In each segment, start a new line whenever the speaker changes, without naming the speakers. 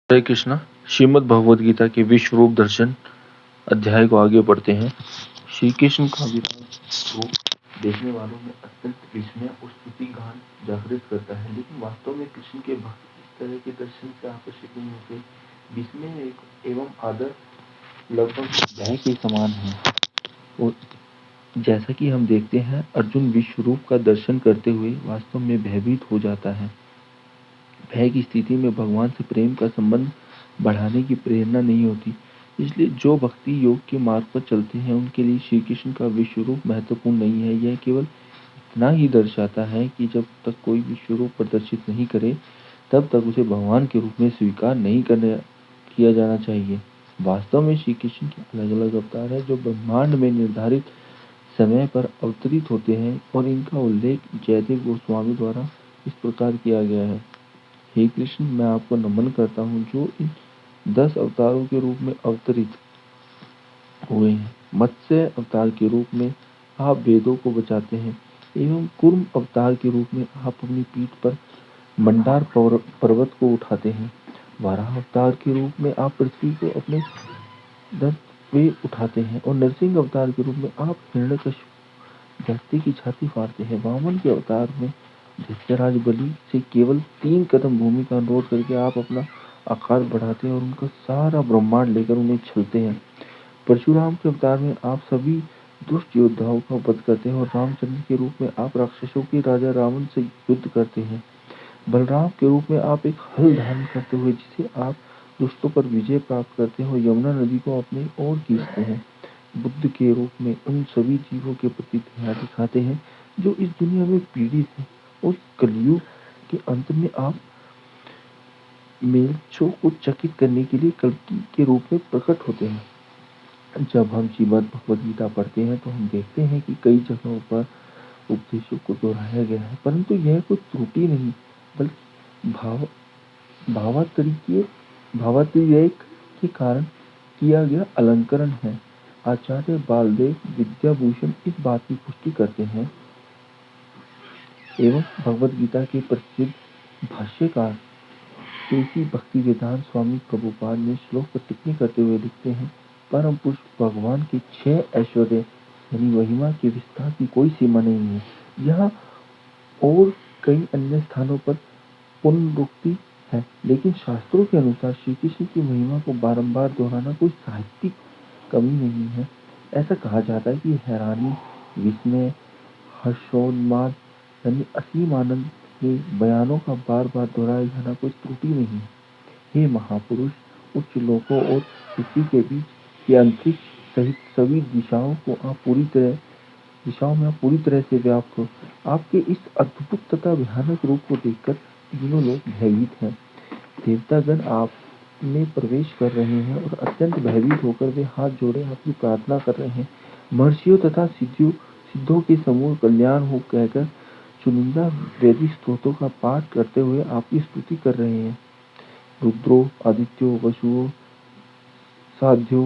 हरे कृष्णा। श्रीमद् भगवद गीता के विश्व रूप दर्शन अध्याय को आगे बढ़ते हैं। श्री कृष्ण का विराट रूप देखने वालों में अत्यंत विस्मय और स्तुति गान जागृत करता है, लेकिन वास्तव में कृष्ण के भक्त इस तरह के दर्शन से आकर्षित नहीं होते। विस्मय एवं आदर लगभग भय के समान है। और जैसा कि हम देखते हैं, अर्जुन विश्व रूप का दर्शन करते हुए वास्तव में भयभीत हो जाता है। भय की स्थिति में भगवान से प्रेम का संबंध बढ़ाने की प्रेरणा नहीं होती। इसलिए जो भक्ति योग के मार्ग पर चलते हैं उनके लिए श्री कृष्ण का विश्व रूप महत्वपूर्ण नहीं है। यह केवल इतना ही दर्शाता है कि जब तक कोई विश्व रूप प्रदर्शित नहीं करे तब तक उसे भगवान के रूप में स्वीकार नहीं किया जाना चाहिए। वास्तव में श्री कृष्ण के अलग अलग अवतार है जो ब्रह्मांड में निर्धारित समय पर अवतरित होते हैं, और इनका उल्लेख जयदेव गोस्वामी द्वारा इस प्रकार किया गया है। हे कृष्ण, मैं आपको नमन करता हूँ जो इन 10 अवतारों के रूप में अवतरित हुए हैं। मत्स्य अवतार के रूप में आप वेदों को बचाते हैं एवं कूर्म अवतार के रूप में आप अपनी पीठ पर मंदार पर्वत को उठाते हैं। वराह अवतार के रूप में आप पृथ्वी को अपने दंत पे उठाते हैं, और नरसिंह अवतार के रूप में आप हिरण्यकश्यप दस्ते की छाती फाड़ते हैं। वामन के अवतार में दैत्यराज बलि से केवल 3 कदम भूमि का अनुरोध करके आप अपना आकार बढ़ाते हैं और उनका सारा ब्रह्मांड लेकर उन्हें छलते हैं। परशुराम के अवतार में आप सभी दुष्ट योद्धाओं का वध करते हैं, और रामचंद्र के रूप में आप राक्षसों के राजा रावण से युद्ध करते हैं। बलराम के रूप में आप एक हल धारण करते हुए जिसे आप दुष्टों पर विजय प्राप्त करते हैं और यमुना नदी को अपनी ओर खींचते हैं। बुद्ध के रूप में उन सभी जीवों के प्रति दया दिखाते हैं जो इस दुनिया में पीड़ित हैं, और कलयुग के अंत में आप मेलचों को चकित करने के लिए कल्कि के रूप में प्रकट होते हैं। जब हम श्रीमद् भगवद गीता पढ़ते हैं तो हम देखते हैं कि कई जगहों पर उपदेशों को दोहराया गया है, परंतु यह कोई त्रुटि नहीं बल्कि भावातिरेक के कारण किया गया अलंकरण है। आचार्य बालदेव विद्याभूषण इस बात की पुष्टि करते हैं एवं भगवद गीता के प्रसिद्ध भाष्यकार श्री भक्ति वेदांत स्वामी प्रभुपाद ने श्लोक पर टिप्पणी करते हुए लिखते हैं, परम पुरुष भगवान के 6 ऐश्वर्य यानी महिमा के विस्तार की कोई सीमा नहीं है। यहाँ और कई अन्य स्थानों पर पुनरुक्ति है, लेकिन शास्त्रों के अनुसार श्री कृष्ण की महिमा को बारंबार दोहराना कोई साहित्यिक कमी नहीं है। ऐसा कहा जाता है कि हैरानी, विस्मय, हर्षोन्माद यानी असीम आनंद के बयानों का बार बार दोहराया जाना कोई त्रुटि नहीं। हे महापुरुष, उच्च लोकों और पृथ्वी के बीच के अंतरिक्ष सहित सभी दिशाओं में आप पूरी तरह से व्याप्त हो। आपके इस अद्भुत तथा भयानक रूप को देखकर तीनों लोग भयभीत हैं। देवतागण आप में प्रवेश कर रहे हैं और अत्यंत भयभीत होकर वे हाथ जोड़े आपकी प्रार्थना कर रहे हैं। महर्षियों तथा सिद्धों के समूह कल्याण हो कहकर चुनिंदा वैदिक स्तोत्रों का पाठ करते हुए आपकी स्तुति कर रहे हैं। रुद्रो, आदित्यो, वसुओं, साध्यो,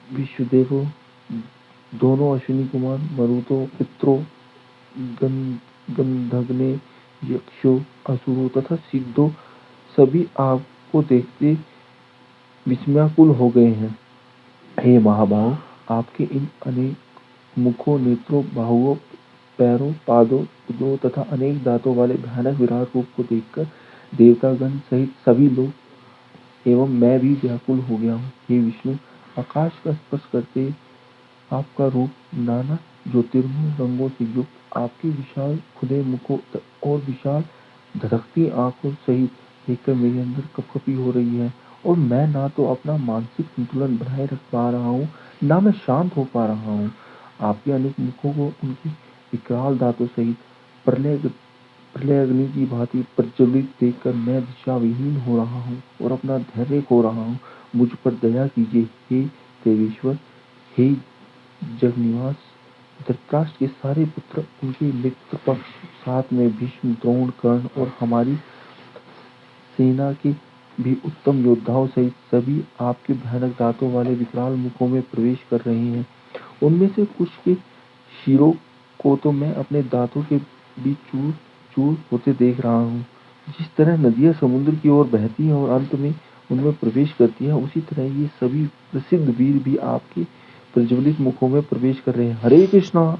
विश्वदेवो, दोनों अश्विनी कुमार, मरुतो, पितरो, गंधर्वों, यक्षों, असुरों तथा सिद्धों सभी आपको देखते विस्मयाकुल हो गए हैं। हे महाबाहो, आपके इन अनेक मुखों, नेत्रों, बाहुओं, पैरों, पादों, उदरों तथा अनेक दांतों वाले भयानक विराट रूप को देखकर देवतागण सहित सभी लोग एवं मैं भी व्याकुल हो गया हूँ। हे विष्णु, आकाश का स्पर्श करते आपका रूप नाना ज्योतिर्मय रंगों से युक्त आपके विशाल खुले मुखों और विशाल धधकती आंखों सहित देखकर मेरे अंदर कपकपी हो रही है, और मैं ना तो अपना मानसिक संतुलन बनाए रख पा रहा हूँ, ना मैं शांत हो पा रहा हूँ। आपके अनेक मुखों को उनकी विकराल दांतों सहित प्रलय अग्नि की भांति प्रज्वलित देखकर मैं दिशा विहीन हो रहा हूँ और अपना धैर्य खो रहा हूँ। मुझ पर दया कीजिए हे देवेश्वर। हे जगन्निवास, धृतराष्ट्र के सारे पुत्र, उनके मित्र पक्ष, साथ में भीष्म, द्रोण, कर्ण और हमारी सेना के भी उत्तम योद्धाओं सहित सभी आपके भयानक दांतों वाले विकराल मुखों में प्रवेश कर रहे हैं। उनमें से कुछ के शिरों को तो मैं अपने दांतों के बीच चूर चूर होते देख रहा हूँ। जिस तरह नदियाँ समुद्र की ओर बहती हैं और अंत में उनमें प्रवेश करती हैं, उसी तरह ये सभी प्रसिद्ध वीर भी आपके प्रज्वलित मुखों में प्रवेश कर रहे हैं। हरे कृष्णा।